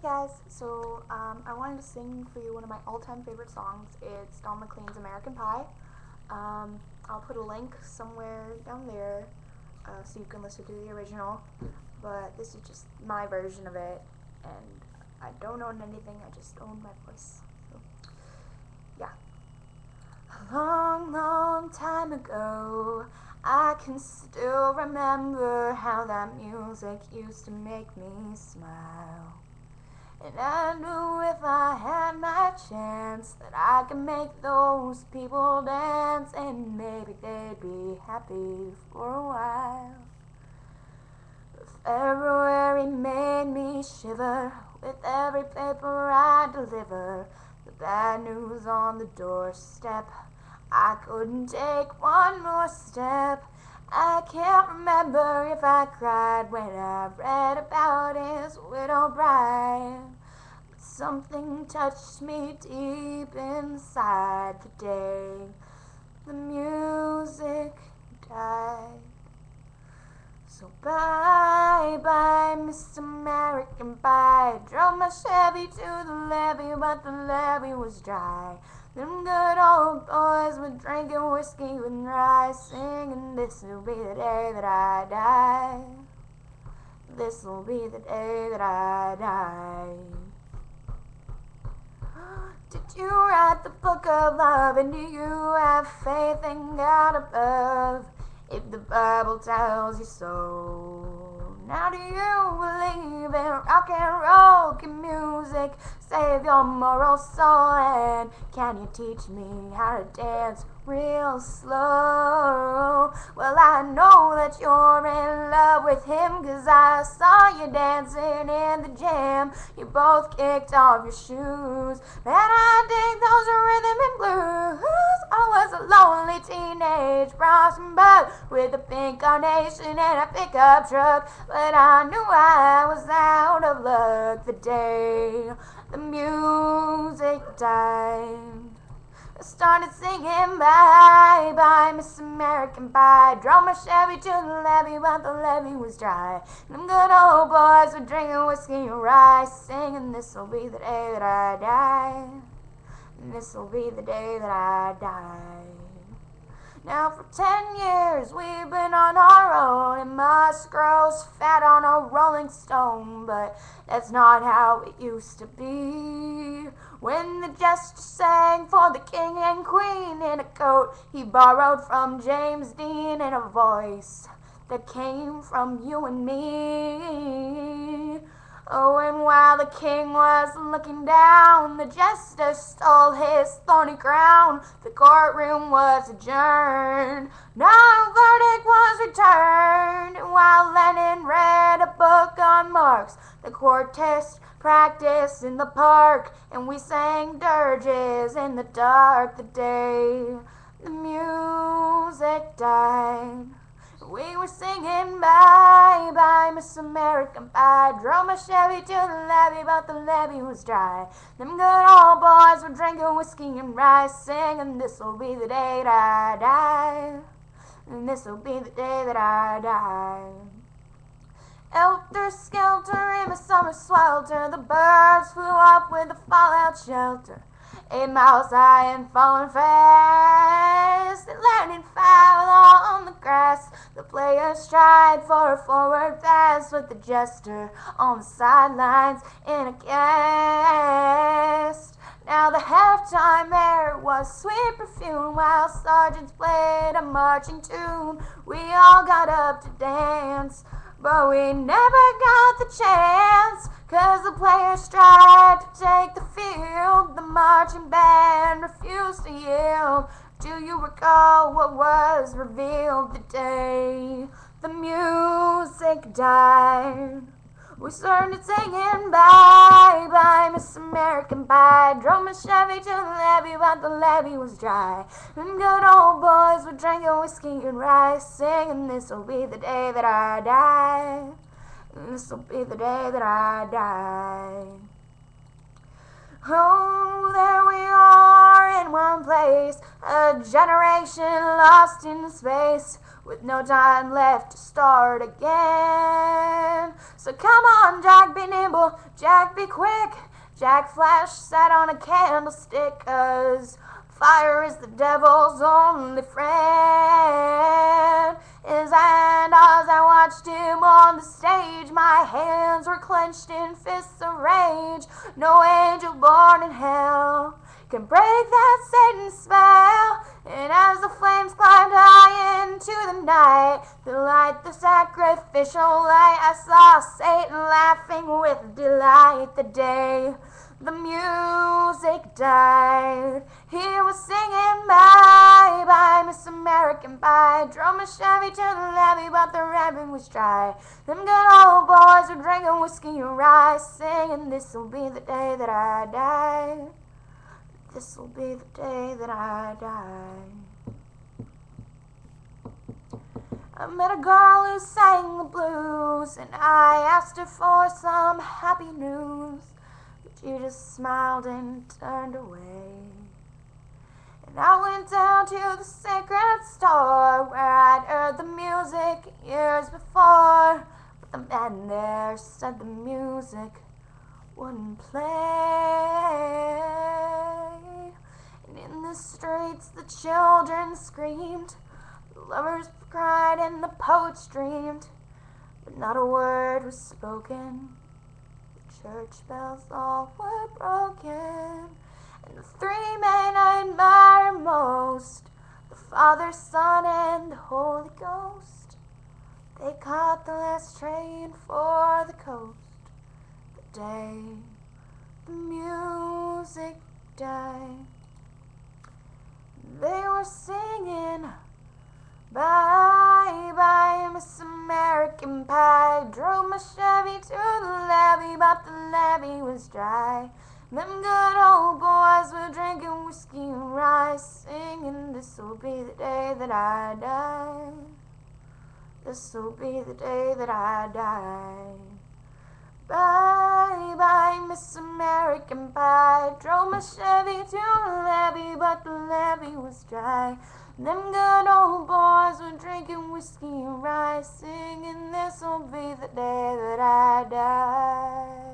Hey guys, I wanted to sing for you one of my all-time favorite songs. It's Don McLean's American Pie. I'll put a link somewhere down there so you can listen to the original, but this is just my version of it, and I don't own anything, I just own my voice. So, yeah. A long, long time ago, I can still remember how that music used to make me smile. And I knew if I had my chance that I could make those people dance, and maybe they'd be happy for a while. But February made me shiver with every paper I deliver. The bad news on the doorstep, I couldn't take one more step. I can't remember if I cried when I read about his widow bride, but something touched me deep inside the day the music died. So bye-bye, Miss American Pie. Drove my Chevy to the levee, but the levee was dry. Them good old boys were drinking whiskey with rye, singing, this'll be the day that I die. This'll be the day that I die. Did you write the book of love, and do you have faith in God above? If the Bible tells you so, now do you believe in rock and roll? Can music save your moral soul? And can you teach me how to dance real slow? Well, I know that you're in love with him, 'cause I saw you dancing in the gym. You both kicked off your shoes, and I dig those rhythm and blues. I was a lonely teenage prospect with a pink carnation and a pickup truck, but I knew I was out of luck the day the music died. I started singing bye-bye, Miss American Pie. Drove my Chevy to the levee, but the levee was dry. Them good old boys were drinking whiskey and rye, singing, this'll be the day that I die. This'll be the day that I die. Now for 10 years we've been on our own, and Musk grows fat on a rolling stone, but that's not how it used to be. When the jester sang for the king and queen in a coat he borrowed from James Dean, and a voice that came from you and me. Oh, and while the king was looking down, the jester stole his thorny crown. The courtroom was adjourned, no verdict was returned. And while Lenin read a book on Marx, the quartet practiced in the park, and we sang dirges in the dark the day the music died. We were singing bye-bye, Miss American Pie. Drove my Chevy to the levee, but the levee was dry. Them good old boys were drinking whiskey and rye, singing, this'll be the day that I die. And this'll be the day that I die. Helter-skelter in my summer swelter, the birds flew up with a fallout shelter. 8 miles high and falling fast, and landing foul on the grass. The players tried for a forward pass, with the jester on the sidelines in a cast. Now the halftime air was sweet perfume, while sergeants played a marching tune. We all got up to dance, but we never got the chance, 'cause the players tried to take the field. The marching band refused to yield. Do you recall what was revealed the day the music died? We started singing bye-bye, Miss American Pie. Drove my Chevy to the levee, but the levee was dry. And good old boys were drinking whiskey and rye, singing, this'll be the day that I die. This'll be the day that I die. Oh, there we are in in one place, a generation lost in space, with no time left to start again. So come on, Jack, be nimble, Jack, be quick. Jack Flash sat on a candlestick, 'cause fire is the devil's only friend. And as I watched him on the stage, my hands were clenched in fists of rage. No angel born in hell can break that Satan's spell. And as the flames climbed high into the night, the light, the sacrificial light, I saw Satan laughing with delight. The day the music died, he was singing bye bye, Miss American Pie. Drove my Chevy to the levee, but the rabbit was dry. Them good old boys were drinking whiskey and rye, singing, this'll be the day that I die. This'll be the day that I die. I met a girl who sang the blues, and I asked her for some happy news, but she just smiled and turned away. And I went down to the sacred store where I'd heard the music years before, but the man there said the music wouldn't play. And in the streets the children screamed, the lovers cried and the poets dreamed, but not a word was spoken. The church bells all were broken. And the three men I admire most, the Father, Son, and the Holy Ghost, they caught the last train for the coast. The day the music died, they were singing bye bye, Miss American Pie. Drove my Chevy to the levee, but the levee was dry. Them good old boys were drinking whiskey and rye, singing, this'll be the day that I die. This'll be the day that I die. Bye bye, Miss American Pie. Drove my Chevy to the levee, but the levee was dry. Them good old boys were drinking whiskey and rye, singing, this'll be the day that I die.